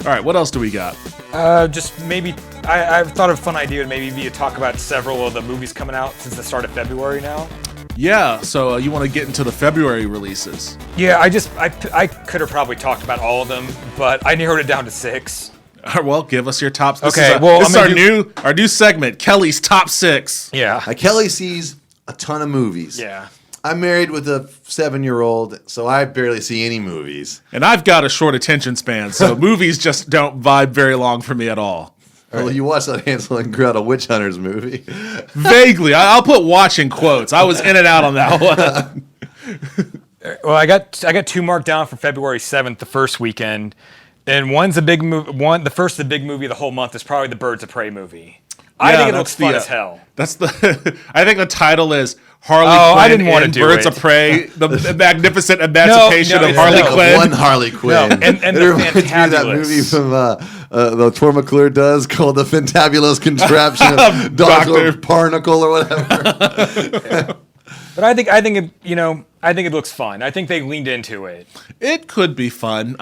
All right, what else do we got? Just maybe, I've thought of a fun idea would maybe be to talk about several of the movies coming out since the start of February now. Yeah, so you want to get into the February releases. Yeah, I could have probably talked about all of them, but I narrowed it down to 6. Well, give us your top. This Okay, this is our new segment, Kelly's Top 6. Yeah. Kelly sees a ton of movies. Yeah. I'm married with a 7-year-old, so I barely see any movies. And I've got a short attention span, so movies just don't vibe very long for me at all. Well, you watched that Hansel and Gretel Witch Hunters movie. Vaguely. I'll put watch in quotes. I was in and out on that one. Well, I got 2 marked down for February 7th, the first weekend. And one's a big movie. The first the big movie of the whole month is probably the Birds of Prey movie. I think it looks fun as hell. That's the. I think the title is Harley Quinn. I didn't want to do Birds of Prey: The Magnificent Emancipation of Harley Quinn. One Harley Quinn. No, and it reminds me of that movie from the Troy McClure does called The Fantabulous Contraption of Dr. Parnacle or whatever. But I think it looks fun. I think they leaned into it. It could be fun.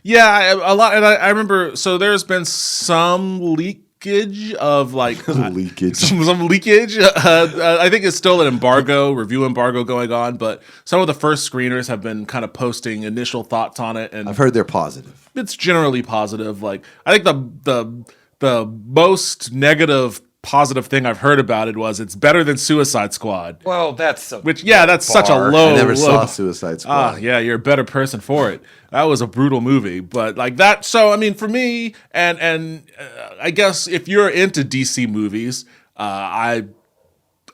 Yeah, a lot. And I remember. So there's been some leakage of like leakage. Some leakage. I think it's still an review embargo going on. But some of the first screeners have been kind of posting initial thoughts on it, and I've heard they're positive. It's generally positive. Like I think the most negative positive thing I've heard about it was it's better than Suicide Squad. Well, that's such a low. I never saw Suicide Squad. Yeah, you're a better person for it. That was a brutal movie, but like that. So I mean, for me, and I guess if you're into DC movies, I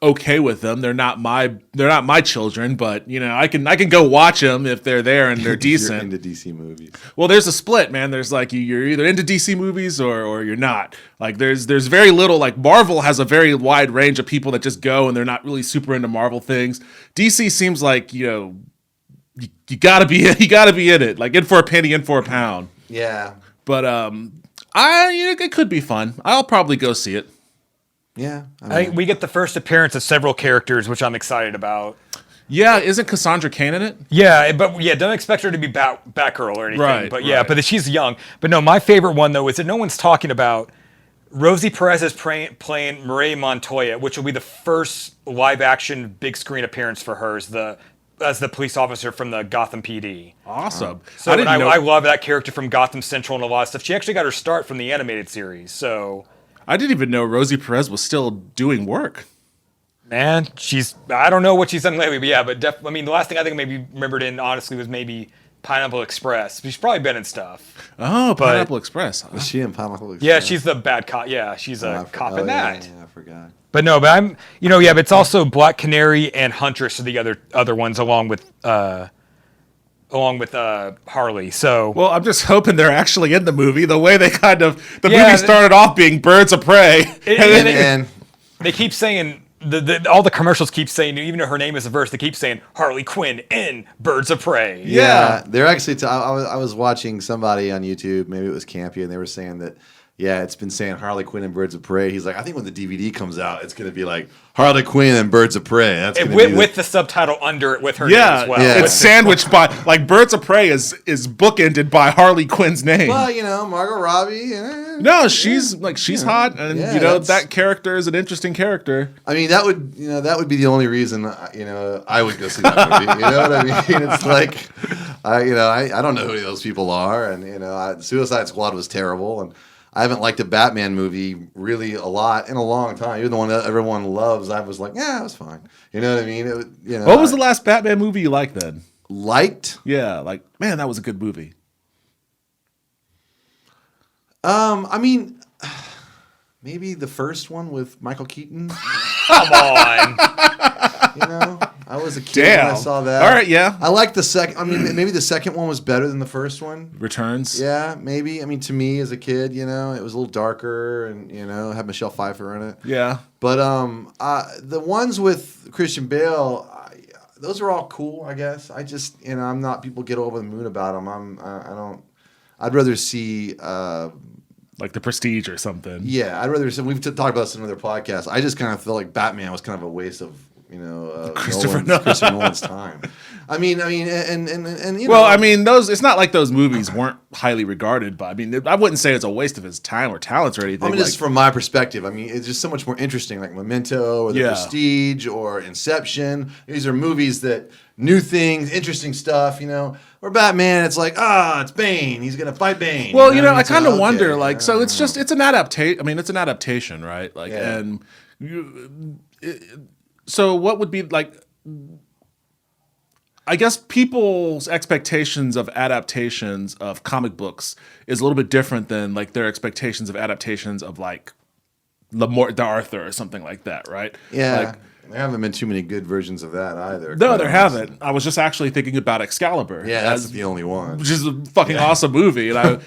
okay with them. They're not my children, but you know, I can go watch them if they're there and they're decent. You're into DC movies. Well, there's a split, man. There's like you're either into DC movies or you're not. Like there's very little. Like Marvel has a very wide range of people that just go and they're not really super into Marvel things. DC seems like you gotta be in it. Like in for a penny, in for a pound. Yeah, but it could be fun. I'll probably go see it. Yeah, I think we get the first appearance of several characters, which I'm excited about. Yeah, isn't Cassandra Cain in it? Yeah, but don't expect her to be Batgirl or anything. Right, but yeah, but she's young. But no, my favorite one though is that no one's talking about Rosie Perez is playing Marie Montoya, which will be the first live-action big screen appearance for her as the police officer from the Gotham PD. Awesome. So I love that character from Gotham Central and a lot of stuff. She actually got her start from the animated series. So I didn't even know Rosie Perez was still doing work. Man, I don't know what she's done lately, but yeah, the last thing I think I maybe remembered in, honestly, was maybe Pineapple Express. She's probably been in stuff. Oh, Pineapple Express. Was she in Pineapple Express? Yeah, she's the bad cop. Yeah, she's a cop in that. Yeah, I forgot. But no, but I'm, but it's also Black Canary and Huntress are the other ones along with Harley. So well, I'm just hoping they're actually in the movie. The way they movie started off being Birds of Prey, and they keep saying all the commercials keep saying, even though her name is a verse, they keep saying Harley Quinn in Birds of Prey. Yeah, they're actually. I was watching somebody on YouTube, maybe it was Campy, and they were saying that. Yeah, it's been saying Harley Quinn and Birds of Prey. He's like, I think when the DVD comes out, it's going to be like Harley Quinn and Birds of Prey. That's with the subtitle under it with her name as well. Yeah, it's sandwiched by like Birds of Prey is bookended by Harley Quinn's name. Well, Margot Robbie. No, she's hot, and that character is an interesting character. I mean, that would be the only reason I would go see that movie. You know what I mean? It's like, I don't know who those people are, and Suicide Squad was terrible, and I haven't liked a Batman movie really a lot in a long time. Even the one that everyone loves, I was like, yeah, it was fine. You know what I mean? What was the last Batman movie you liked then? Liked? Yeah, man, that was a good movie. I mean, maybe the first one with Michael Keaton. Come on. I was a kid when I saw that. All right, yeah. I liked the second. I mean, maybe the second one was better than the first one. Returns. Yeah, maybe. I mean, to me as a kid, it was a little darker and, had Michelle Pfeiffer in it. Yeah. But the ones with Christian Bale, those are all cool, I guess. I just, I'm not, people get over the moon about them. I'd rather see... like The Prestige or something. Yeah, I'd rather see, we've talked about this in another podcast. I just kind of feel like Batman was kind of a waste of, Christopher Nolan's time. and you Well, know. I mean, those. It's not like those movies weren't highly regarded, but I mean, I wouldn't say it's a waste of his time or talents or anything. I mean, just from my perspective, I mean, it's just so much more interesting, like Memento or The Yeah. Prestige or Inception. These are movies that new things, interesting stuff, you know. Or Batman, it's like, it's Bane. He's gonna fight Bane. Well, what I mean? kind of So, wonder, okay, like, so it's just it's an adaptation. I mean, it's an adaptation, right? Like, Yeah. and so what would be like? I guess people's expectations of adaptations of comic books is a little bit different than like their expectations of adaptations of like the Arthur or something like that, right? Yeah. Like, there haven't been too many good versions of that either. no, quite there honestly. haven't. I was just actually thinking about Excalibur. Yeah, that's the only one. Which is a fucking awesome movie, and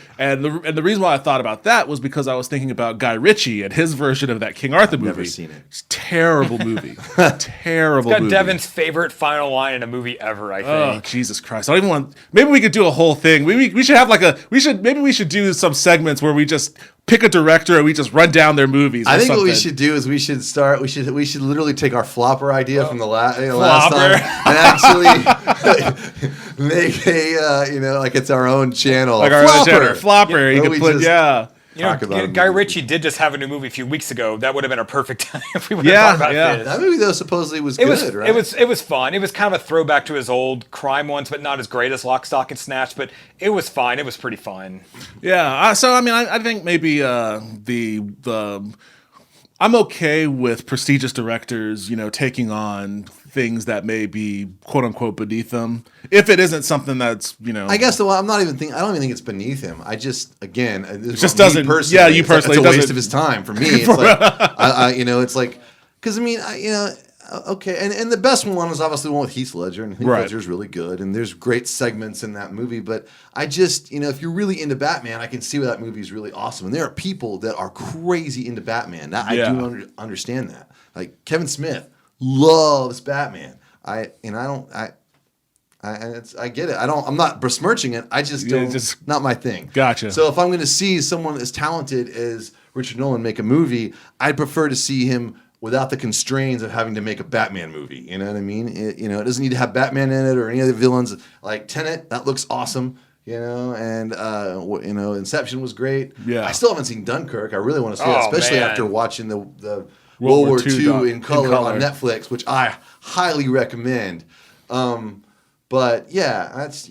the reason why I thought about that was because I was thinking about Guy Ritchie and his version of that King Arthur movie. Never seen it. It's a terrible movie. Terrible Got movie. Devin's favorite final line in a movie ever, I Oh think. Jesus Christ! I don't even want. Maybe we could do a whole thing. We should have like maybe we should do some segments where we just pick a director and we just run down their movies. Or I think something. what we should do is we should literally take our flopper idea from the last Flopper. time and actually make a like it's our own channel. like our own channel. Flopper. You Where could we put just talk about a Guy movie. Ritchie did just have a new movie a few weeks ago. That would have been a perfect time if we would Yeah, have talked about yeah. this. That movie though supposedly was It good, was right? it was fun. It was kind of a throwback to his old crime ones, but not as great as Lock, Stock, and Snatch. But it was fine. It was pretty fun. Yeah. So I mean, I think maybe the I'm okay with prestigious directors, taking on things that may be quote unquote beneath them, if it isn't something that's I guess though I don't even think it's beneath him. I just again it just doesn't- Personally, yeah, you personally, it's a waste doesn't- of his time for me. It's like it's like because I mean okay, and the best one is obviously the one with Heath Ledger, and Heath Right. Ledger's really good, and there's great segments in that movie. But I just if you're really into Batman, I can see why that movie is really awesome. And there are people that are crazy into Batman. I Yeah. do understand that. Like Kevin Smith loves Batman. I get it. I'm not besmirching it. I just Yeah, don't. just- not my thing. Gotcha. So if I'm going to see someone as talented as Richard Nolan make a movie, I'd prefer to see him without the constraints of having to make a Batman movie. You know what I mean? It doesn't need to have Batman in it or any other villains. Like Tenet, that looks awesome. And Inception was great. Yeah. I still haven't seen Dunkirk. I really want to see it, Oh, especially man. after watching the World War War II II in color color. on Netflix, which I highly recommend. But yeah, that's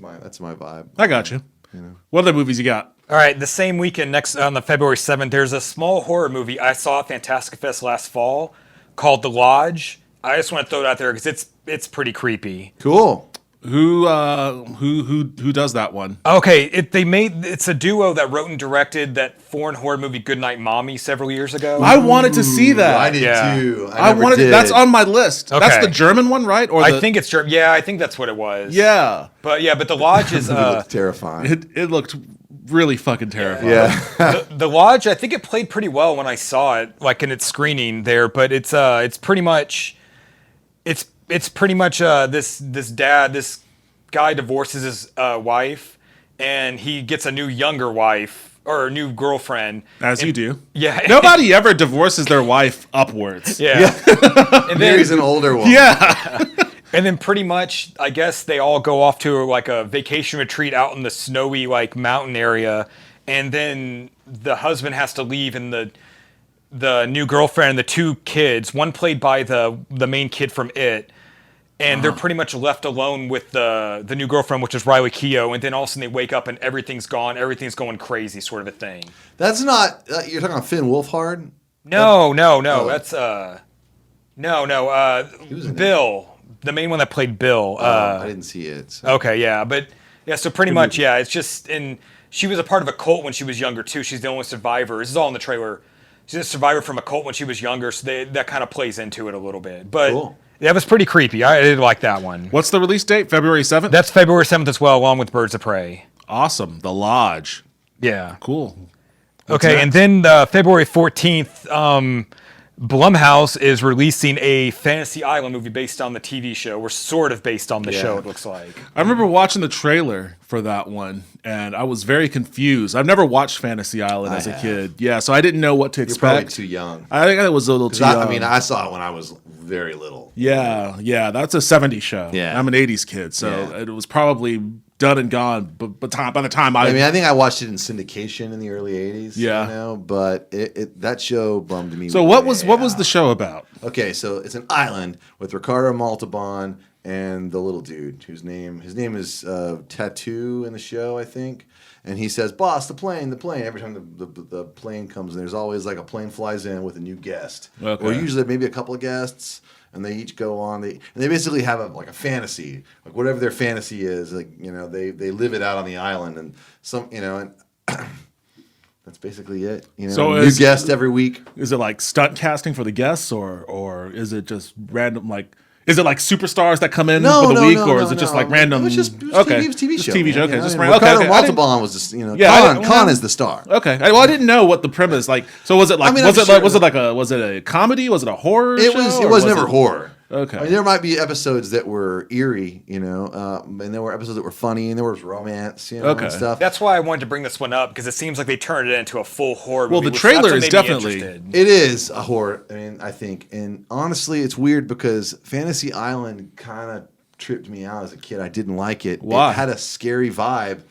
my vibe. I got you. What other movies you got? All right, the same weekend next on the February 7th, there's a small horror movie I saw at Fantastic Fest last fall called The Lodge. I just want to throw it out there because it's pretty creepy. Cool. Who does that one? Okay, it's a duo that wrote and directed that foreign horror movie Goodnight Mommy several years ago. I wanted to see that. I did Yeah. too. I never wanted. did. That's on my list. Okay. That's the German one, right? Or I think it's German. Yeah, I think that's what it was. Yeah. But The Lodge is It looked terrifying. It looked really fucking terrifying. Yeah. The Lodge. I think it played pretty well when I saw it, like in its screening there. But it's pretty much this guy divorces his wife, and he gets a new younger wife or a new girlfriend. As you do. Yeah. Nobody ever divorces their wife upwards. Yeah. And then, Mary's an older one. Yeah. and then pretty much, I guess they all go off to like a vacation retreat out in the snowy like mountain area, and then the husband has to leave, and the new girlfriend and the two kids, one played by the main kid from It, and they're pretty much left alone with the new girlfriend, which is Riley Keough, and then all of a sudden they wake up and everything's gone, everything's going crazy, sort of a thing. That's not. You're talking about Finn Wolfhard. No, Oh. that's was in Bill, the main one that played Bill. I didn't see it. So. Okay, yeah, but yeah, so pretty much, yeah, it's just, and she was a part of a cult when she was younger too. She's the only survivor. This is all in the trailer. She's a survivor from a cult when she was younger, so that kind of plays into it a little bit. But Cool. that was pretty creepy. I did like that one. What's the release date? February 7th? That's February 7th as well, along with Birds of Prey. Awesome. The Lodge. Yeah. Cool. What's Okay, next? and then February 14th, Blumhouse is releasing a Fantasy Island movie based on the TV show, or sort of based on the show, it looks like. I remember watching the trailer for that one, and I was very confused. I've never watched Fantasy Island as a kid. Yeah, so I didn't know what to expect. You're probably too young. I think I was a little too young. I mean, I saw it when I was very little. Yeah, that's a 70s show. Yeah. I'm an 80s kid, so it was probably done and gone but by the time I mean, I think I watched it in syndication in the early 80s. Yeah. You know, but that show bummed me. So what was the show about? Okay, so it's an island with Ricardo Montalban and the little dude his name is Tattoo in the show, I think. And he says, "Boss, the plane." Every time the plane comes, and there's always like a plane flies in with a new guest, or usually maybe a couple of guests, and they each go on. They basically have a fantasy, like whatever their fantasy is. Like they live it out on the island, and and that's basically it. So new guest every week. Is it like stunt casting for the guests, or is it just random like? Is it like superstars that come in for the week, or is it just like random? It was just TV show. TV show. Man, Okay, just random. Ricardo Montalban was just Khan is the star. Okay, well I didn't know what the premise like. So was it like was it a comedy? Was it a horror? It was never horror. Okay, I mean, there might be episodes that were eerie, and there were episodes that were funny, and there was romance, and stuff. That's why I wanted to bring this one up, because it seems like they turned it into a full horror movie. Well, the trailer is definitely it is a horror. I mean, I think, and honestly, it's weird because Fantasy Island kind of tripped me out as a kid. I didn't like it. Why? It had a scary vibe.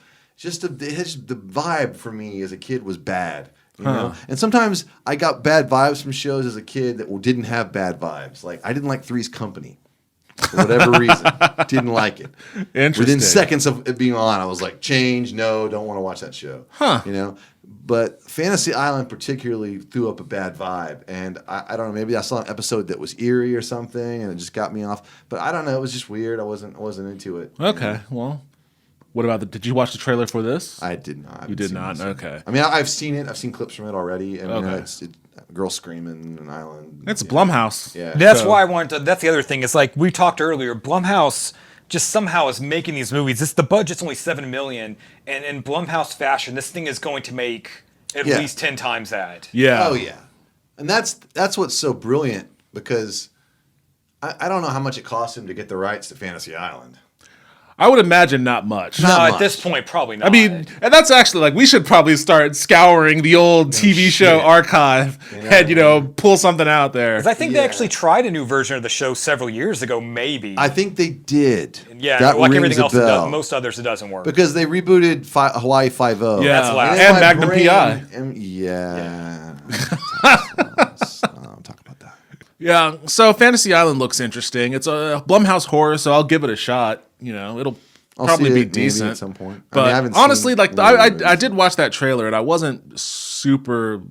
The vibe for me as a kid was bad. You know? And sometimes I got bad vibes from shows as a kid that didn't have bad vibes. Like I didn't like Three's Company for whatever reason. Didn't like it. Interesting. Within seconds of it being on, I was like, change, no, don't want to watch that show. But Fantasy Island particularly threw up a bad vibe. And I don't know, maybe I saw an episode that was eerie or something and it just got me off. But I don't know, it was just weird. I wasn't into it. Okay, well. What about did you watch the trailer for this? I did not. You did not? Okay. I mean, I've seen it. I've seen clips from it already. And it's a girl screaming in an island. It's Blumhouse. Yeah. That's why I wanted to. That's the other thing. It's like we talked earlier. Blumhouse just somehow is making these movies. The budget's only $7 million, and in Blumhouse fashion, this thing is going to make at least 10 times that. Yeah. Oh yeah. And that's what's so brilliant, because I don't know how much it cost him to get the rights to Fantasy Island. I would imagine not much. At this point, probably not. I mean, and that's actually like we should probably start scouring the old TV show archive and pull something out there. Because I think they actually tried a new version of the show several years ago, maybe. I think they did. Yeah, that like rings everything else, most others, it doesn't work. Because they rebooted Hawaii Five-0. Yeah, that's loud. And Magnum PI. Yeah. I'll talk about that. Yeah, so Fantasy Island looks interesting. It's a Blumhouse horror, so I'll give it a shot. It'll probably be decent at some point. But honestly, I did watch that trailer, and I wasn't super.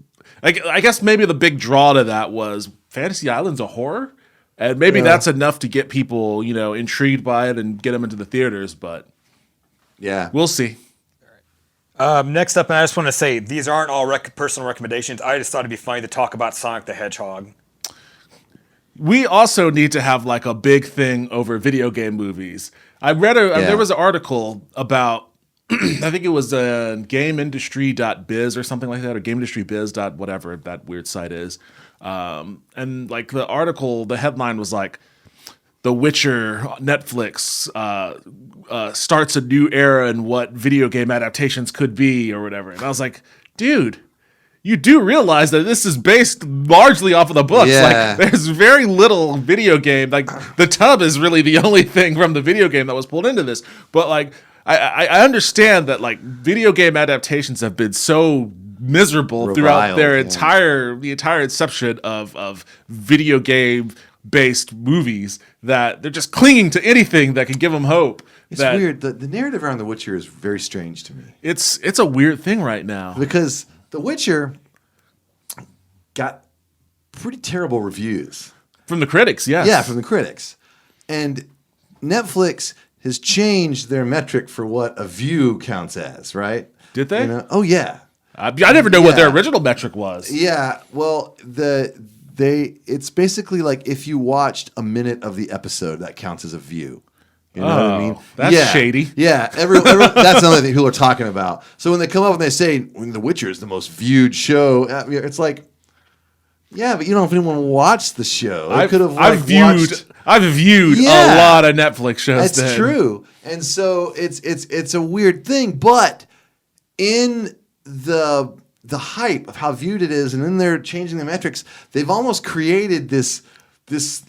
I guess maybe the big draw to that was Fantasy Island's a horror, and maybe that's enough to get people intrigued by it and get them into the theaters. But yeah, we'll see. Next up, and I just want to say these aren't all personal recommendations. I just thought it'd be funny to talk about Sonic the Hedgehog. We also need to have like a big thing over video game movies. I read there was an article about I think it was GameIndustry.biz or something like that, or GameIndustryBiz. Whatever that weird site is. And like the article, the headline was like, The Witcher Netflix starts a new era in what video game adaptations could be or whatever. And I was like, dude, you do realize that this is based largely off of the books. Yeah. Like, there's very little video game. Like, the tub is really the only thing from the video game that was pulled into this. But, like, I understand that, like, video game adaptations have been so miserable throughout their the entire inception of video game-based movies that they're just clinging to anything that can give them hope. It's weird. The narrative around The Witcher is very strange to me. It's a weird thing right now. Because The Witcher got pretty terrible reviews. From the critics, yes. Yeah, from the critics. And Netflix has changed their metric for what a view counts as, right? Did they? Oh, yeah. I never know what their original metric was. Yeah, well, it's basically like if you watched a minute of the episode, that counts as a view. You know what I mean? That's shady. Yeah, that's another thing people are talking about. So when they come up and they say The Witcher is the most viewed show, it's like, Yeah, but you don't even watch the show. I've viewed Yeah. a lot of Netflix shows. That's true. And so it's a weird thing, but in the hype of how viewed it is, and then they're changing the metrics, they've almost created this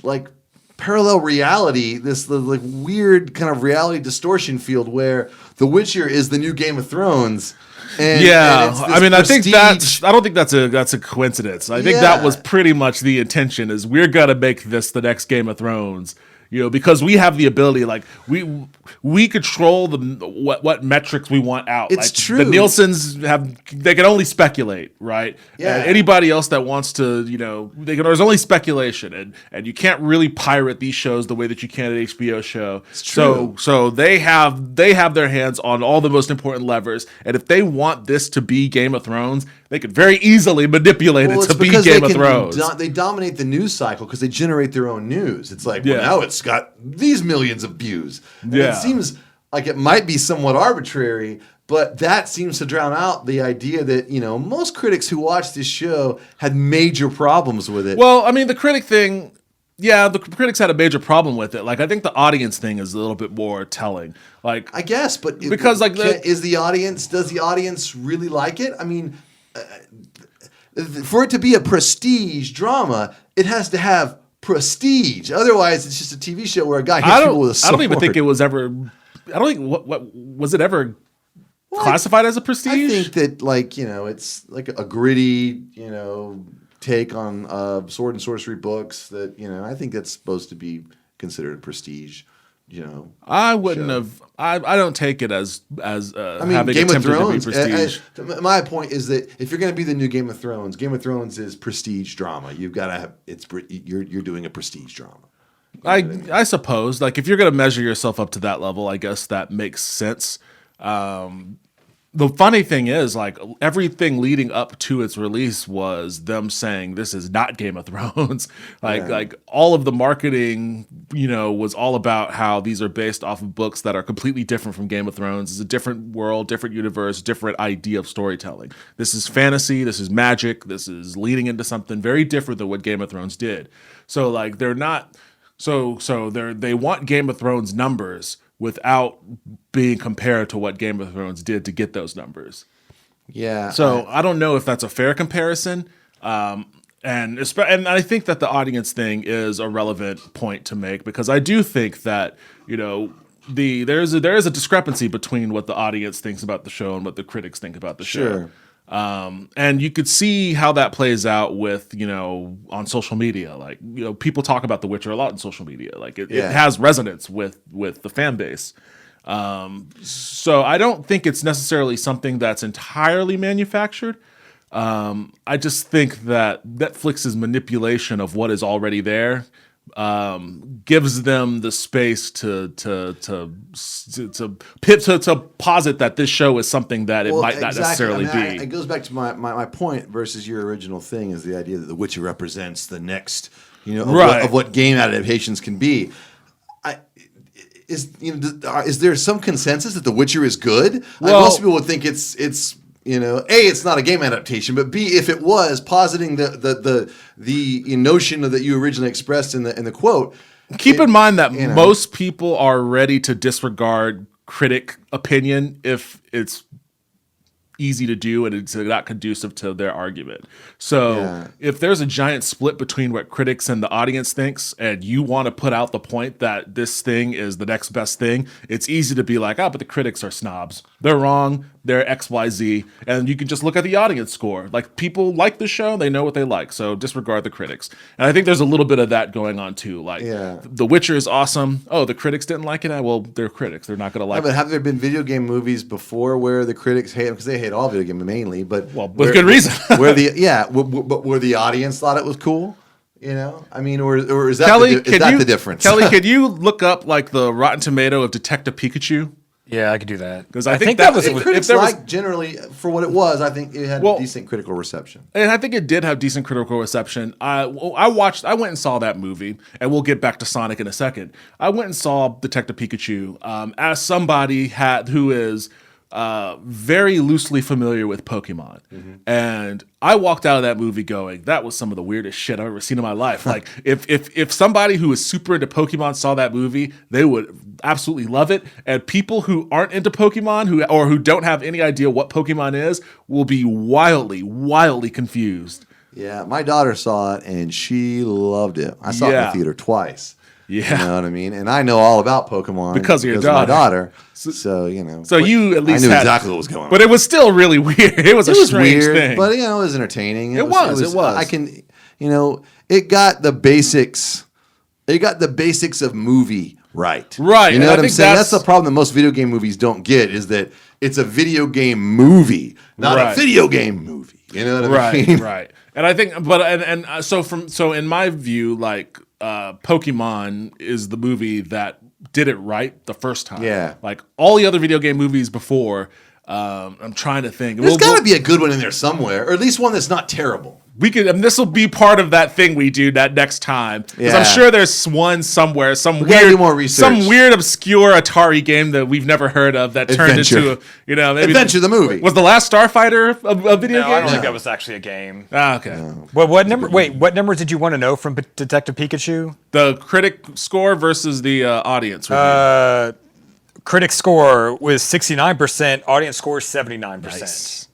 like parallel reality, this like weird kind of reality distortion field where The Witcher is the new Game of Thrones. And I mean, prestige. I don't think that's a coincidence. I think that was pretty much the intention. Is we're gonna make this the next Game of Thrones, because we have the ability, like we control what metrics we want out. It's like, true. The Nielsen's they can only speculate, right? Yeah. And anybody else that wants to, there's only speculation, and you can't really pirate these shows the way that you can an HBO show. It's true. So they have their hands on all the most important levers, and if they want this to be Game of Thrones, they could very easily manipulate it to be Game of Thrones. They dominate the news cycle because they generate their own news. It's like, well, now it's got these millions of views. And it seems like it might be somewhat arbitrary, but that seems to drown out the idea that, most critics who watched this show had major problems with it. Well, I mean, the critic thing, the critics had a major problem with it. Like, I think the audience thing is a little bit more telling. Like, I guess, but because does the audience really like it? I mean, for it to be a prestige drama, it has to have prestige. Otherwise, it's just a TV show where a guy hits people with a sword. I don't even think it was ever. I don't think what was it ever classified as a prestige? I think that it's like a gritty take on sword and sorcery books. That I think that's supposed to be considered a prestige. I wouldn't have. I don't take it as having Game of attempted Thrones. to be prestige. My point is that if you're going to be the new Game of Thrones is prestige drama. You've got to have you're doing a prestige drama. I suppose, like, if you're going to measure yourself up to that level, I guess that makes sense. The funny thing is, like, everything leading up to its release was them saying this is not Game of Thrones. Like all of the marketing, was all about how these are based off of books that are completely different from Game of Thrones. It's a different world, different universe, different idea of storytelling. This is fantasy. This is magic. This is leading into something very different than what Game of Thrones did. So, like, they're not. So they want Game of Thrones numbers without being compared to what Game of Thrones did to get those numbers. Yeah. So I don't know if that's a fair comparison. And I think that the audience thing is a relevant point to make, because I do think that, there is a discrepancy between what the audience thinks about the show and what the critics think about the show. And you could see how that plays out with, on social media. Like, people talk about The Witcher a lot on social media. Like, it has resonance with the fan base. So I don't think it's necessarily something that's entirely manufactured. I just think that Netflix's manipulation of what is already there gives them the space to posit that this show is something that it might not necessarily be. It goes back to my point versus your original thing, is the idea that The Witcher represents the next, of what game adaptations can be. Is there some consensus that The Witcher is good? Well, most people would think it's A, it's not a game adaptation, but B, if it was, positing the notion that you originally expressed in the quote. Keep in mind that most people are ready to disregard critic opinion if it's easy to do and it's not conducive to their argument. So if there's a giant split between what critics and the audience thinks, and you want to put out the point that this thing is the next best thing, it's easy to be like, but the critics are snobs. They're wrong. They're XYZ. And you can just look at the audience score. Like, people like the show. They know what they like. So disregard the critics. And I think there's a little bit of that going on too. Like, The Witcher is awesome. Oh, the critics didn't like it? Well, they're critics. They're not going to like it. But have there been video game movies before where the critics hate them? Because they hate all video games mainly. But with good reason. where the audience thought it was cool? I mean, or is that Kelly, the difference? Kelly, could you look up, like, the Rotten Tomato of Detective Pikachu? Yeah, I could do that. Because I think that was critics generally, for what it was. I think it had decent critical reception, and I think it did have decent critical reception. I went and saw that movie, and we'll get back to Sonic in a second. I went and saw Detective Pikachu as somebody who is very loosely familiar with Pokemon. And I walked out of that movie going, that was some of the weirdest shit I've ever seen in my life. Like, if somebody who is super into Pokemon saw that movie, they would absolutely love it. And people who aren't into Pokemon who don't have any idea what Pokemon is will be wildly confused. Yeah, my daughter saw it and she loved it. I saw it in the theater twice. Yeah. You know what I mean? And I know all about Pokemon because of my daughter. So, you know. So you at least I knew exactly what was going on. But it was still really weird. It was strange weird, thing. but, you know, it was entertaining. It was. I can, you know, it got the basics. It got the basics of movie right. Right. You know what I'm saying? That's the problem that most video game movies don't get is that it's a video game movie, not a video game movie. You know what I mean? Right. And I think, so in my view, like Pokemon is the movie that did it right the first time. Yeah. Like all the other video game movies before, I'm trying to think. There's got to be a good one in there somewhere, or at least one that's not terrible. We could, and this will be part of that thing we do that next time. Because I'm sure there's one somewhere, some weird obscure Atari game that we've never heard of that turned into, maybe Adventure the movie. Was The Last Starfighter a video game? I don't think that was actually a game. Ah, okay. No. Well, what numbers did you want to know from Detective Pikachu? The critic score versus the audience review. Critic score was 69%. Audience score 79%. Nice.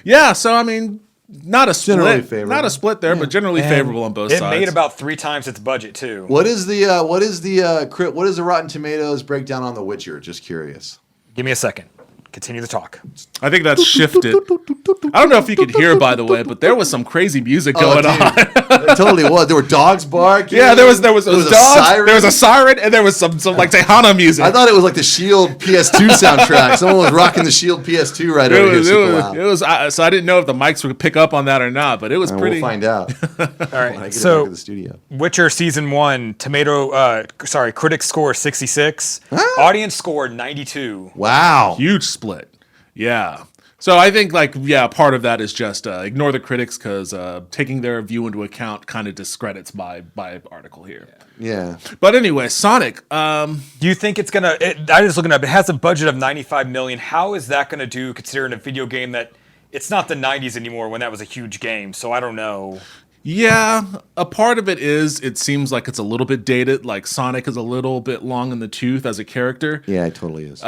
Yeah, so I mean, not a split there, but generally favorable on both sides. It made about 3 times its budget too. What is the Rotten Tomatoes breakdown on The Witcher? Just curious. Give me a second. Continue the talk. I think that's shifted. I don't know if you could hear, by the way, but there was some crazy music going on. It totally was. There were dogs barking. Yeah, there was dogs. Siren. There was a siren, and there was some like Tejana music. I thought it was like the Shield PS2 soundtrack. Someone was rocking the Shield PS2 right over here. It was. So I didn't know if the mics would pick up on that or not, but it was pretty. We'll find out. All right. When I get So, back to the studio. Witcher season 1, critic score 66, audience score 92. Wow. Huge split. Yeah. So I think part of that is just ignore the critics because taking their view into account kind of discredits my article here. Yeah. But anyway, Sonic. Do you think it's gonna? I was looking up. It has a budget of $95 million. How is that gonna do considering a video game that it's not the '90s anymore when that was a huge game? So I don't know. Yeah, a part of it is it seems like it's a little bit dated. Like Sonic is a little bit long in the tooth as a character. Yeah, it totally is.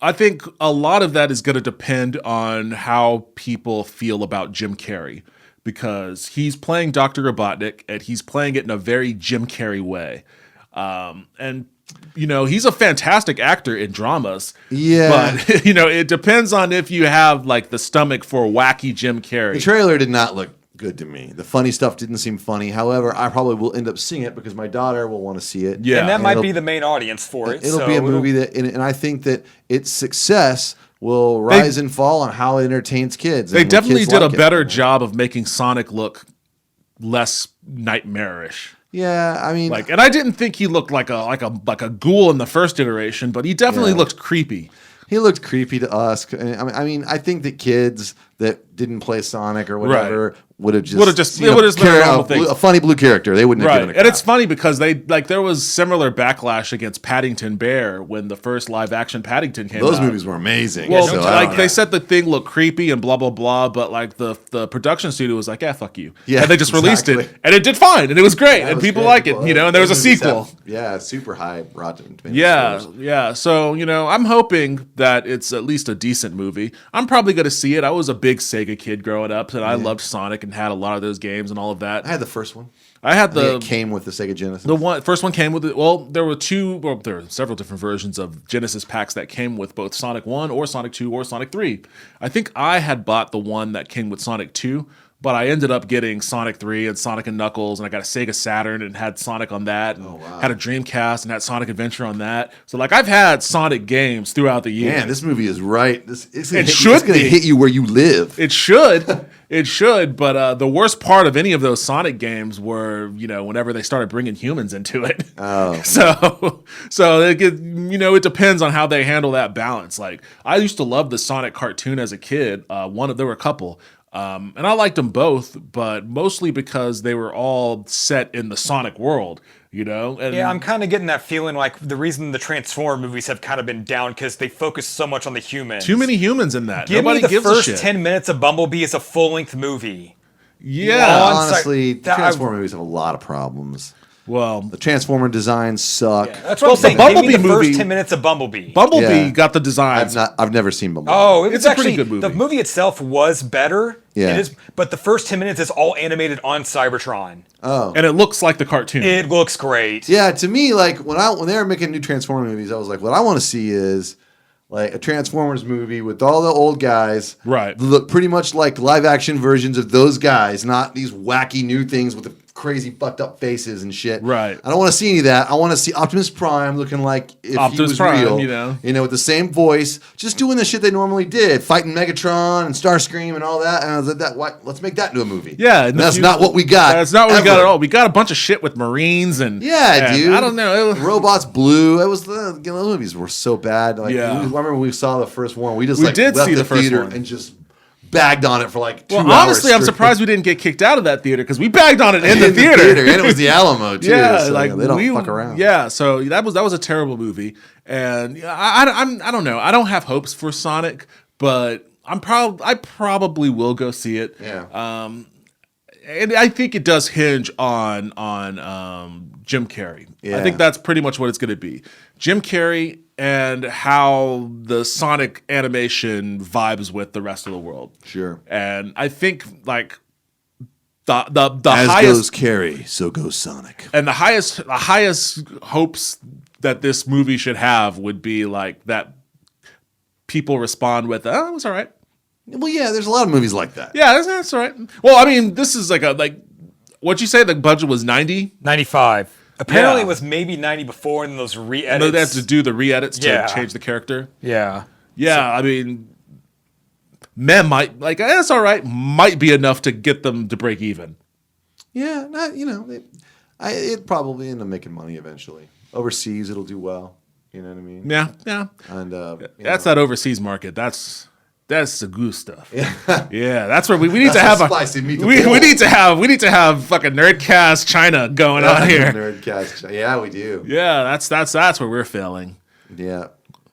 I think a lot of that is going to depend on how people feel about Jim Carrey because he's playing Dr. Robotnik and he's playing it in a very Jim Carrey way. And, he's a fantastic actor in dramas. Yeah. But, it depends on if you have like the stomach for wacky Jim Carrey. The trailer did not look good to me. The funny stuff didn't seem funny. However, I probably will end up seeing it because my daughter will want to see it. Yeah. And that might be the main audience for it. It'll be a movie and I think that its success will rise and fall on how it entertains kids. They definitely did a better job of making Sonic look less nightmarish. Yeah, I mean, and I didn't think he looked like a ghoul in the first iteration, but he definitely looked creepy. He looked creepy to us. I mean, I think that kids that didn't play Sonic or whatever would have just been a funny blue character. They wouldn't have given a crap. And it's funny because there was similar backlash against Paddington Bear when the first live action Paddington came out. Those movies were amazing. Well, they said the thing looked creepy and blah blah blah, but the production studio was like, "Yeah, fuck you." Yeah, and they just released it, and it did fine, and it was great, and people like it, and there was a sequel. Super high Rotten Tomatoes. Yeah. So I'm hoping that it's at least a decent movie. I'm probably going to see it. I was a big Sega kid growing up, and I loved Sonic and had a lot of those games and all of that. I had the first one. It came with the Sega Genesis. First one came with it. Well, there were several different versions of Genesis packs that came with both Sonic 1 or Sonic 2 or Sonic 3. I think I had bought the one that came with Sonic 2, but I ended up getting Sonic 3 and Sonic and Knuckles, and I got a Sega Saturn and had Sonic on that, and had a Dreamcast and had Sonic Adventure on that. So I've had Sonic games throughout the years. Man, this movie is right. It's going to hit you where you live. It should. It should, but the worst part of any of those Sonic games were, whenever they started bringing humans into it. Oh. So it depends on how they handle that balance. Like I used to love the Sonic cartoon as a kid. There were a couple. And I liked them both, but mostly because they were all set in the Sonic world, you know? And Yeah, I'm kind of getting that feeling like the reason the Transformer movies have kind of been down because they focus so much on the humans. too many humans in that. Give Nobody me the gives first a shit. 10 minutes of Bumblebee as a full-length movie. Yeah. Honestly, that- Transformer movies have a lot of problems. Well, The Transformer designs suck. That's what I'm the saying. Give me Bumblebee the first movie- 10 minutes of Bumblebee. Bumblebee Yeah. got the designs. I've never seen Bumblebee. Oh, it was It's a pretty actually good movie. The movie itself was better. Yeah. It is, but the first 10 minutes is all animated on Cybertron. And it looks like the cartoon. It looks great. Yeah, to me, like when they were making new Transformer movies, I was like, what I want to see is like a Transformers movie with all the old guys, Right. that look pretty much like live action versions of those guys, not these wacky new things with the crazy fucked up faces and shit. Right. I don't want to see any of that. I want to see Optimus Prime looking like if Optimus he was Prime, real, you know. with the same voice, just doing the shit they normally did, fighting Megatron and Starscream and all that. And I was like, let's make that into a movie. Yeah, and that's not what we got. That's not what we got ever. at all. We got a bunch of shit with Marines and Yeah, dude. I don't know. Robots Blue. It was those movies were so bad. Like, Yeah. I remember when we saw the first one. We just We like did left see the first theater one. and just bagged on it for like 2 Well, hours. honestly, I'm straight. surprised we didn't get kicked out of that theater because we bagged on it in the In theater. and it was the Alamo too. Yeah, so, like they don't fuck around. Yeah, so that was a terrible movie, and I don't know. I don't have hopes for Sonic, but I probably will go see it. Yeah. And I think it does hinge on Jim Carrey. Yeah. I think that's pretty much what it's going to be. Jim Carrey and how the Sonic animation vibes with the rest of the world. Sure. And I think like the As highest goes Carrie, so goes Sonic. and the highest hopes that this movie should have would be like that people respond with, "Oh, it was all right." Well, yeah, there's a lot of movies like that. Yeah, that's all right. Well, I mean, this is like what'd you say the budget was 90? 95. Apparently Yeah. it was maybe 90 before, and then those No, re-edits. they have to do the re-edits to Yeah. change the character. Yeah. Yeah, I mean, might like that's all right. Might be enough to get them to break even. Yeah, not it probably end up making money eventually. Overseas, it'll do well. You know what I mean? Yeah, yeah. And That's that overseas market. That's the good stuff. Yeah, that's where we need to have the a spicy we meatball. need to have fucking Nerdcast China going on here. Nerdcast. Yeah, we do. Yeah, that's where we're failing. Yeah.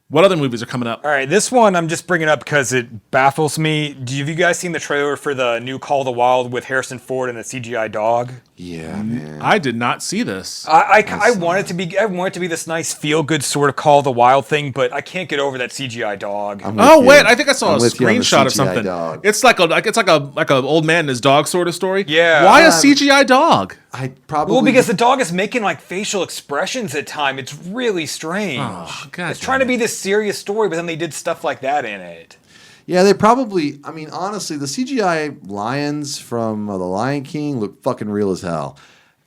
What other movies are coming up? All right, this one I'm just bringing up because it baffles me. Have you guys seen the trailer for the new Call of the Wild with Harrison Ford and a CGI dog? Yeah, man. I did not see this. I want it to be this nice feel good sort of Call of the Wild thing, but I can't get over that CGI dog. I'm with Oh you. wait, I think I saw I'm a with you on the screenshot of CGI something. dog. It's like a old man and his dog sort of story. Yeah. Why a CGI dog? I probably Well, because the dog is making like facial expressions at time. It's really strange. Oh, God it's trying to damn be this serious story, but then they did stuff like that in it. Yeah, they probably. I mean, honestly, the CGI lions from The Lion King look fucking real as hell.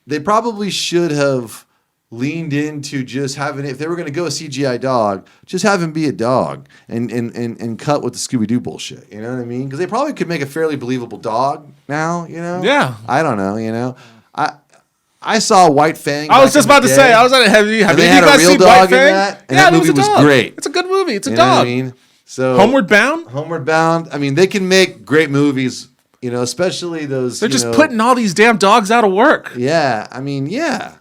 They probably should have leaned into just having, if they were going to go a CGI dog, just have him be a dog and cut with the Scooby Doo bullshit. You know what I mean? Because they probably could make a fairly believable dog now. You know? Yeah. I don't know. You know, I saw White Fang. I was back just in the about to day, say. I was at have you and they you had a guys real seen dog White in Fang? that, and Yeah, that it was movie a was dog. great. It's a good movie. It's a You know what I dog. mean? So Homeward Bound. Homeward Bound. I mean, they can make great movies. You know, especially those. They're just putting all these damn dogs out of work. Yeah, I mean, yeah.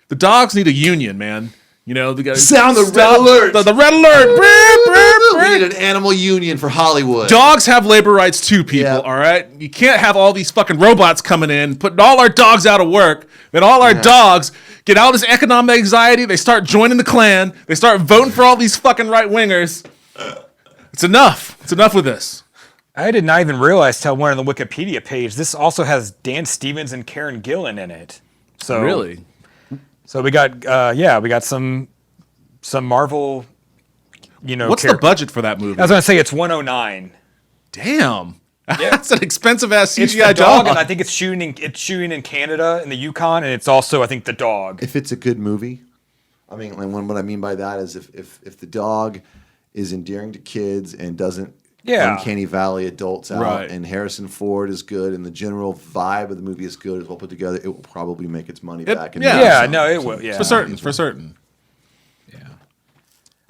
The dogs need a union, man. You know, they got Sound the red alert. The red alert. Brr, brr, We brr. need an animal union for Hollywood. Dogs have labor rights too, people. Yeah. All right, you can't have all these fucking robots coming in, putting all our dogs out of work. Then all our dogs get all this economic anxiety. They start joining the Klan. They start voting for all these fucking right wingers. It's enough. It's enough with this. I did not even realize till one on the Wikipedia page. This also has Dan Stevens and Karen Gillan in it. So Really? So we got we got some Marvel. You know, What's the budget for that movie? I was gonna say it's 109. Damn. That's an expensive ass It's CGI the dog, and I dog. think it's shooting in Canada in the Yukon, and it's also I think the dog. If it's a good movie, I mean, like, what I mean by that is if the dog is endearing to kids and doesn't uncanny valley adults out, Right. and Harrison Ford is good, and the general vibe of the movie is good, is well put together, it will probably make its money back. In yeah. the box Yeah, office. no, it will. Yeah, For certain. For certain. Yeah.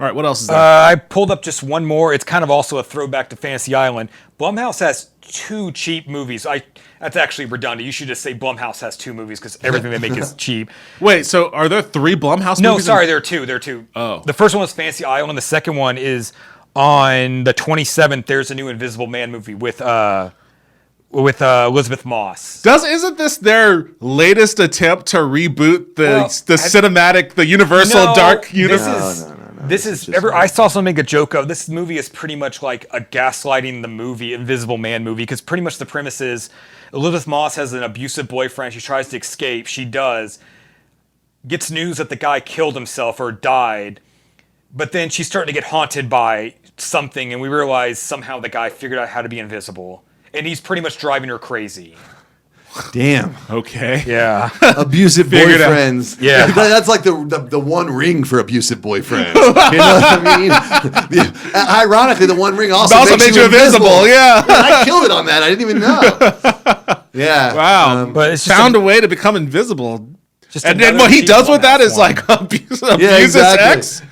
All right, what else is there? I pulled up just one more. It's kind of also a throwback to Fantasy Island. Blumhouse has 2 cheap movies. That's actually redundant. You should just say Blumhouse has 2 movies because everything they make is cheap. Wait, so are there 3 Blumhouse No, movies? sorry, there are 2. There are 2. Oh. The first one was Fantasy Island. The second one is on the 27th. There's a new Invisible Man movie with Elizabeth Moss. Isn't this their latest attempt to reboot the Universal Dark Universe? No. I saw someone make a joke of this movie is pretty much like a gaslighting the movie Invisible Man movie, because pretty much the premise is Elizabeth Moss has an abusive boyfriend. She tries to escape. She does. Gets news that the guy killed himself or died, but then she's starting to get haunted by something, and we realize somehow the guy figured out how to be invisible. And he's pretty much driving her crazy. Damn. Okay. Yeah. Abusive boyfriends. Yeah. That's like the One Ring for abusive boyfriends. You know what I mean? Ironically, the One Ring also makes you invisible. Yeah. I killed it on that. I didn't even know. Yeah. Wow. But it's found a way to become invisible. And then another what he cheap does with that is one. like abuse Yeah, his exactly. ex.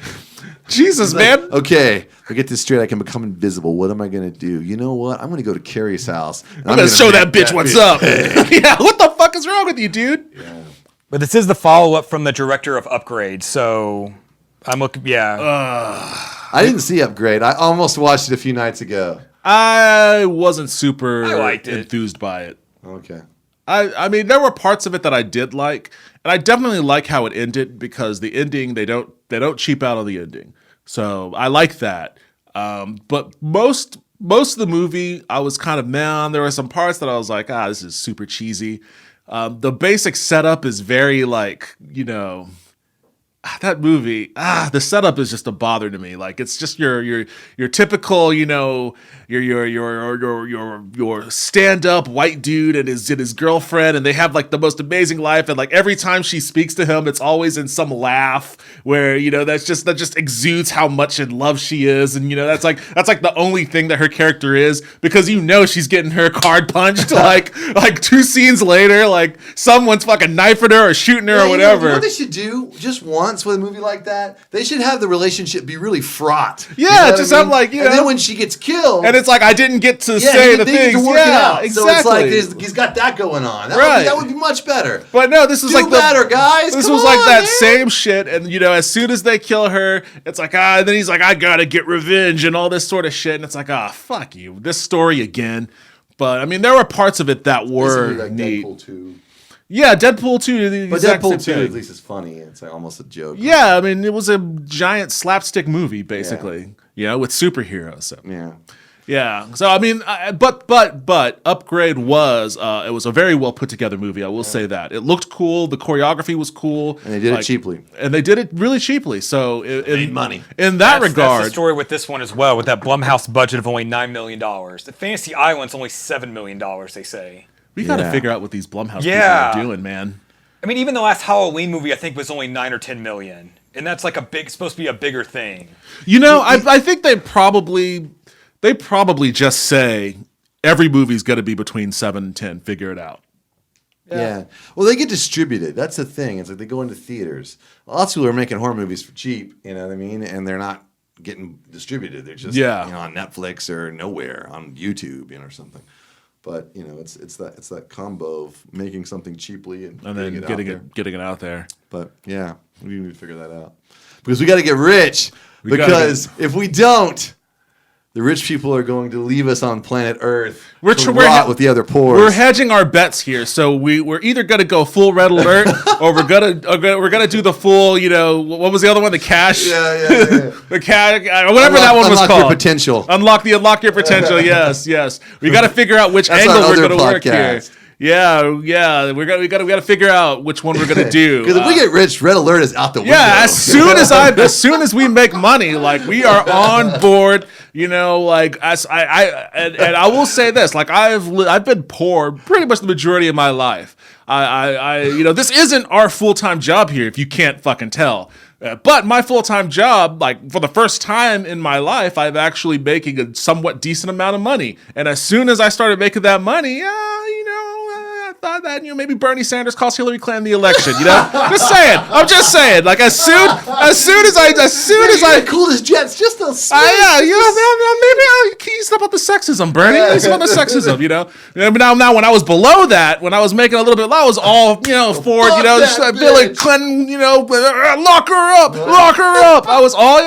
Jesus, man. Okay, if I get this straight, I can become invisible. What am I going to do? You know what? I'm going to go to Carrie's house. I'm going to show that bitch what's up. Yeah, what the fuck is wrong with you, dude? Yeah. But this is the follow-up from the director of Upgrade, so I'm looking. Yeah. I didn't see Upgrade. I almost watched it a few nights ago. I wasn't super I liked it. enthused by it. Okay. I mean, there were parts of it that I did like, and I definitely like how it ended, because the ending they don't cheap out on the ending, so I like that. But most of the movie I was kind of meh. There were some parts that I was like, this is super cheesy. The basic setup is very like, that movie, the setup is just a bother to me. Like, it's just your typical, your stand-up white dude and his girlfriend, and they have like the most amazing life, and like every time she speaks to him, it's always in some laugh where, that just exudes how much in love she is, and that's like the only thing that her character is, because she's getting her card punched like 2 scenes later, like someone's fucking knifing her or shooting her or whatever. You know what they should do just once with a movie like that? They should have the relationship be really fraught. Yeah, just have like, and then when she gets killed, and it's like, I didn't get to say the things. Yeah, exactly. So it's like he's got that going on. That would be much better. But no, this is like better, guys. This Come was on, like that man. same shit, and as soon as they kill her, it's like, and then he's like, I gotta get revenge and all this sort of shit, and it's like, fuck you, this story again. But I mean, there were parts of it that were like neat. Deadpool 2. Yeah, Deadpool 2. But Deadpool 2 at least is funny. It's like almost a joke. Yeah, I mean, it was a giant slapstick movie, basically. With superheroes. So. Yeah. Yeah. So I mean, but Upgrade was it was a very well put together movie. I will say that it looked cool. The choreography was cool, And they did it cheaply. And they did it really cheaply. So made money. in that That's regard. the story with this one as well, with that Blumhouse budget of only $9 million. The Fantasy Island's only $7 million, they say. We got to figure out what these Blumhouse people are doing, man. I mean, even the last Halloween movie, I think, was only 9 or 10 million, and that's like supposed to be a bigger thing. I think they probably just say every movie's got to be between 7 and 10. Figure it out. Yeah. Well, they get distributed. That's the thing. It's like they go into theaters. Lots of people are making horror movies for cheap. You know what I mean? And they're not getting distributed. They're just on Netflix or nowhere on YouTube, or something. But it's that combo of making something cheaply and then getting it out there. But yeah, we need to figure that out because we got to get rich. Because if we don't, the rich people are going to leave us on planet Earth to rot with the other poor. We're hedging our bets here, so we're either gonna go full red alert, or we're gonna do the full. What was the other one? The cash. Yeah. The cash. Whatever that one was called. Unlock your potential. Unlock your potential. Yes. We got to figure out which angle we're gonna work here. Yeah. We got to figure out which one we're gonna do. Because if we get rich, red alert is out the window. Yeah, as soon as we make money, like we are on board. I will say this: like I've been poor pretty much the majority of my life. This isn't our full-time job here. If you can't fucking tell. But my full-time job, like for the first time in my life, I'm actually making a somewhat decent amount of money. And as soon as I started making that money, thought that maybe Bernie Sanders cost Hillary Clinton the election. Just saying. I'm just saying. Like as soon as I cooled his jets just a smidge. Maybe I'll keys up on the sexism, Bernie. Keys up on the sexism. Now when I was below that, when I was making a little bit, I was all for Hillary Clinton. Lock her up. I was all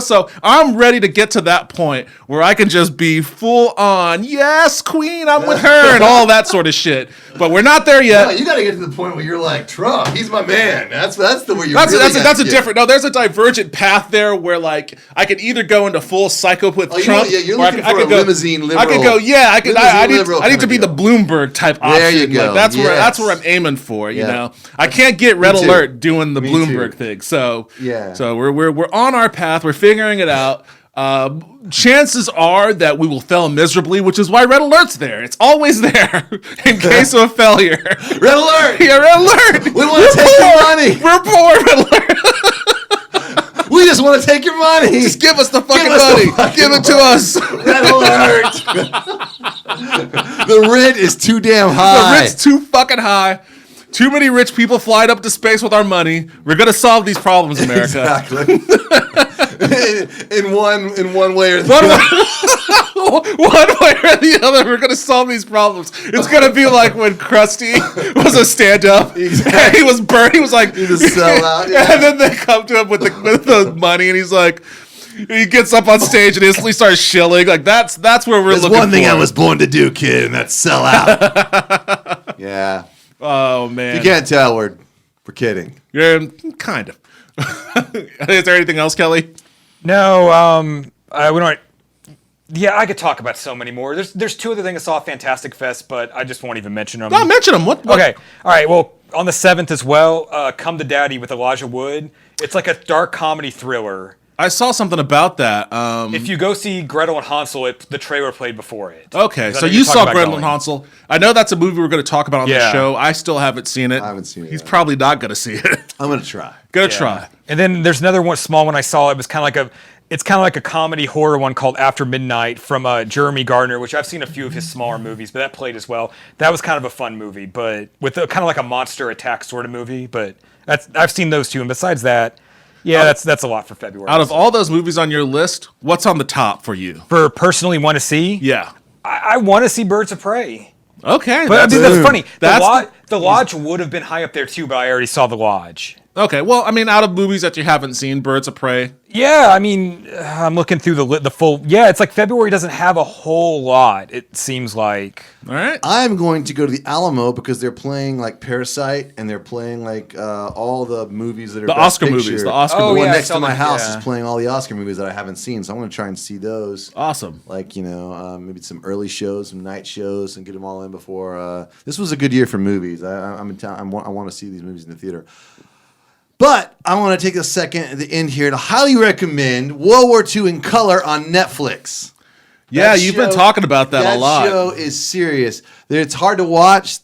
So I'm ready to get to that point where I can just be full on. Yes, Queen, I'm with her and all that sort of shit. But we're not there yet. No, you got to get to the point where you're like Trump. He's my man. That's the way you're. That's a different. No, there's a divergent path there where like I could either go into full psychopath Trump. You're looking for a limousine liberal. I could go. Yeah, I could. I need to be the Bloomberg type option. There you go. Like, that's where I'm aiming for. You know, I can't get Red Alert doing the Bloomberg thing. So we're on our path. We're figuring it out. Chances are that we will fail miserably, which is why Red Alert's there. It's always there in case of a failure. Red Alert! Yeah, Red Alert! We want to take your money! We're poor, Red Alert! We just want to take your money! Just give us the fucking money! Give it to us! Red Alert! The rent is too damn high. The rent's too fucking high. Too many rich people flying up to space with our money. We're gonna solve these problems, America. Exactly. in one way or the other. One way or the other, we're gonna solve these problems. It's gonna be like when Krusty was a stand-up. Exactly. He was burned. He was like, he's a sellout. Yeah. And then they come to him with the money, and he's like, he gets up on stage and instantly starts shilling. Like that's where we're looking. There's one thing I was born to do, kid, and that's sell out. Yeah. Oh man! If you can't tell, we're kidding. Yeah, kind of. Is there anything else, Kelly? No. We don't. Yeah, I could talk about so many more. There's two other things I saw at Fantastic Fest, but I just won't even mention them. No, mention them. What? Okay. All right. Well, on the 7th as well, Come to Daddy with Elijah Wood. It's like a dark comedy thriller. I saw something about that. If you go see Gretel and Hansel, the trailer played before it. Okay, so you saw Gretel and Hansel. I know that's a movie we're going to talk about on the show. I still haven't seen it. I haven't seen it. He's probably not going to see it. I'm going to try. Try. And then there's another one, small one I saw. It was kind of like a comedy horror one called After Midnight from Jeremy Gardner, which I've seen a few of his smaller movies, but that played as well. That was kind of a fun movie, but with kind of like a monster attack sort of movie. But I've seen those two, and besides that. Yeah, that's a lot for February. Out of all those movies on your list, what's on the top for you? For personally want to see? Yeah. I want to see Birds of Prey. Okay. But that's funny. The Lodge would have been high up there too, but I already saw The Lodge. Okay, well, I mean, out of movies that you haven't seen, Birds of Prey. Yeah, I mean, I'm looking through the full. Yeah, it's like February doesn't have a whole lot. It seems like. All right. I'm going to go to the Alamo because they're playing like Parasite and they're playing like all the movies that are the Best Oscar Picture. movies. The Oscar movies. movies. One next to my house is playing all the Oscar movies that I haven't seen, so I'm going to try and see those. Awesome. Like maybe some early shows, some night shows, and get them all in before. This was a good year for movies. I'm in town. I want to see these movies in the theater. But I want to take a second at the end here to highly recommend World War II in color on Netflix. Yeah, you've been talking about that a lot. That show is serious. It's hard to watch.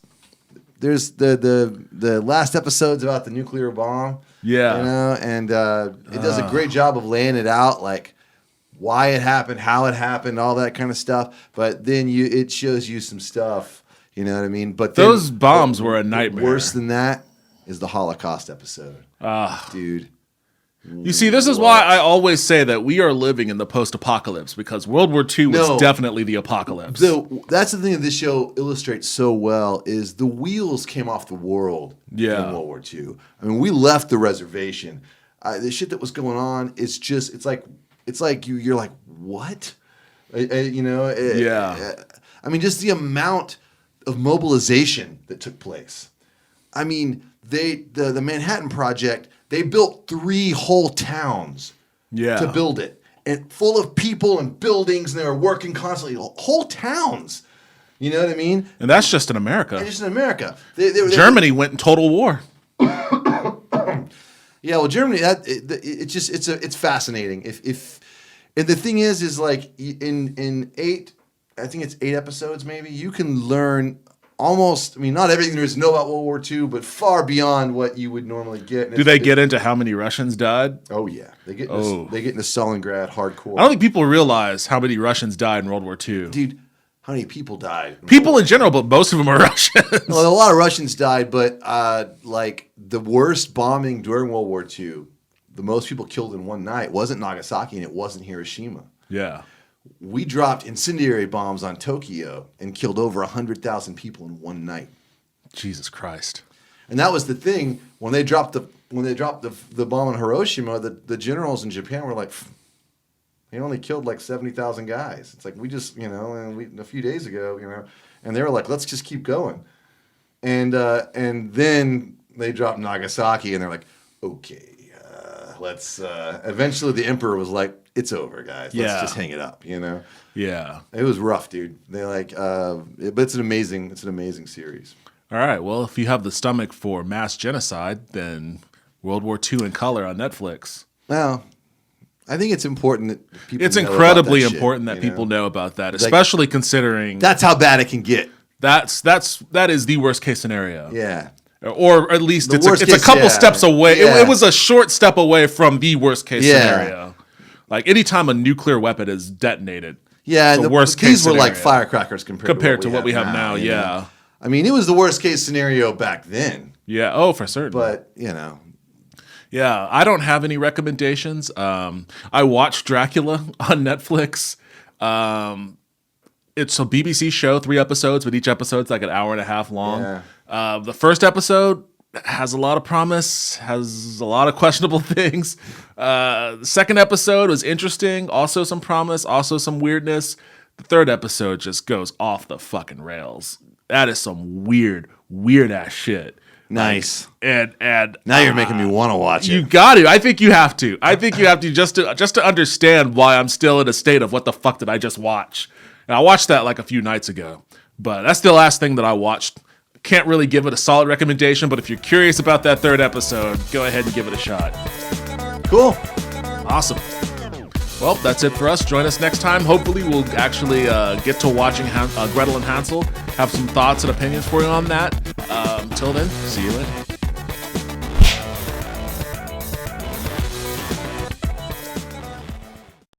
There's the last episode's about the nuclear bomb. Yeah. And it does a great job of laying it out, like why it happened, how it happened, all that kind of stuff. But then it shows you some stuff. You know what I mean? But those bombs were a nightmare. Worse than that is the Holocaust episode. Dude. You see, this is why I always say that we are living in the post-apocalypse, because World War II was definitely the apocalypse. That's the thing that this show illustrates so well is the wheels came off the world in World War II. I mean, we left the reservation. The shit that was going on is just, it's like you're like, what? I mean, just the amount of mobilization that took place. I mean, the Manhattan Project, they built 3 whole towns to build it. And full of people and buildings, and they were working constantly. Whole towns. You know what I mean? And that's just in America. And just in America. Germany went in total war. Yeah, well, Germany, it's fascinating. And the thing is like in 8, I think it's 8 episodes maybe, you can learn almost, I mean, not everything there is to know about World War II, but far beyond what you would normally get. Do they get into how many Russians died? Oh, yeah. They get into Stalingrad hardcore. I don't think people realize how many Russians died in World War II. Dude, how many people died. People in general, but most of them are Russians. Well, a lot of Russians died, but like the worst bombing during World War II, the most people killed in one night wasn't Nagasaki and it wasn't Hiroshima. Yeah. We dropped incendiary bombs on Tokyo and killed over 100,000 people in one night. Jesus Christ. And that was the thing when they dropped the bomb on Hiroshima. The generals in Japan were like, they only killed like 70,000 guys. It's like we just and a few days ago and they were like, let's just keep going. And then they dropped Nagasaki and they're like, okay, let's. Eventually, the emperor was like, it's over, guys. Let's just hang it up. Yeah. It was rough, dude. They but it's an amazing series. All right. Well, if you have the stomach for mass genocide, then World War II in color on Netflix. Well, I think it's important that people. It's know incredibly about that important shit, that people know about that, especially considering that's how bad it can get. That is the worst case scenario. Yeah. Or at least it's a case, couple steps away. Yeah. It was a short step away from the worst case scenario. Like anytime a nuclear weapon is detonated. Yeah, the worst case these were scenario like firecrackers compared to what we have now. Yeah. I mean, it was the worst case scenario back then. Yeah. Oh, for certain. But Yeah, I don't have any recommendations. I watched Dracula on Netflix. It's a BBC show, 3 episodes, but each episode's like an hour and a half long. Yeah. The first episode has a lot of promise, has a lot of questionable things. The second episode was interesting, also some promise, also some weirdness. The third episode just goes off the fucking rails. That is some weird ass shit. Nice. And now you're making me want to watch it. You got to. I think you have to. I think you have to just to understand why I'm still in a state of what the fuck did I just watch. And I watched that like a few nights ago. But that's the last thing that I watched. Can't really give it a solid recommendation, but if you're curious about that third episode, go ahead and give it a shot. Cool. Awesome. Well, that's it for us. Join us next time. Hopefully we'll actually get to watching Gretel and Hansel. Have some thoughts and opinions for you on that. Until then, see you later.